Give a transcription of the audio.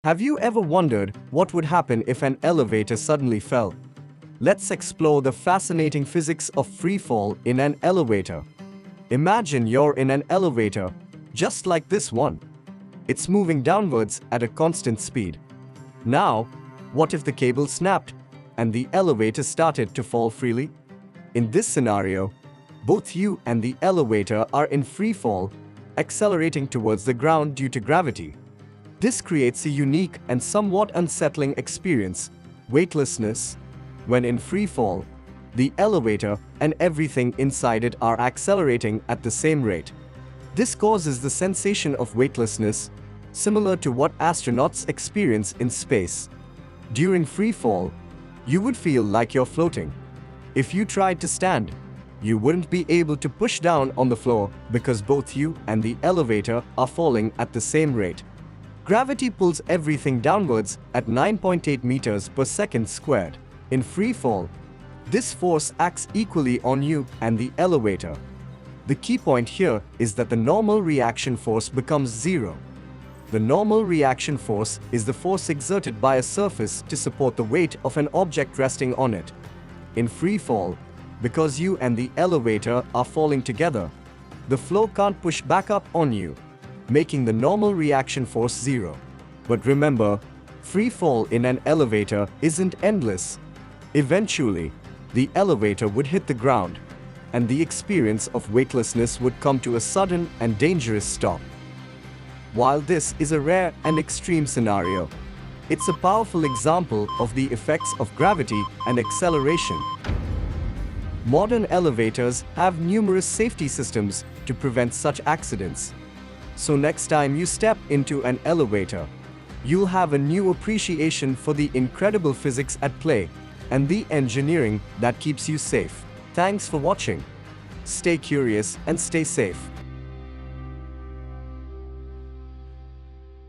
Have you ever wondered what would happen if an elevator suddenly fell? Let's explore the fascinating physics of freefall in an elevator. Imagine you're in an elevator, just like this one. It's moving downwards at a constant speed. Now, what if the cable snapped and the elevator started to fall freely? In this scenario, both you and the elevator are in freefall, accelerating towards the ground due to gravity. This creates a unique and somewhat unsettling experience, weightlessness. When in freefall, the elevator and everything inside it are accelerating at the same rate. This causes the sensation of weightlessness, similar to what astronauts experience in space. During freefall, you would feel like you're floating. If you tried to stand, you wouldn't be able to push down on the floor because both you and the elevator are falling at the same rate. Gravity pulls everything downwards at 9.8 meters per second squared. In freefall, this force acts equally on you and the elevator. The key point here is that the normal reaction force becomes zero. The normal reaction force is the force exerted by a surface to support the weight of an object resting on it. In freefall, because you and the elevator are falling together, the flow can't push back up on you, making the normal reaction force zero. But remember, freefall in an elevator isn't endless. Eventually, the elevator would hit the ground, and the experience of weightlessness would come to a sudden and dangerous stop. While this is a rare and extreme scenario, it's a powerful example of the effects of gravity and acceleration. Modern elevators have numerous safety systems to prevent such accidents. So next time you step into an elevator, you'll have a new appreciation for the incredible physics at play and the engineering that keeps you safe. Thanks for watching. Stay curious and stay safe.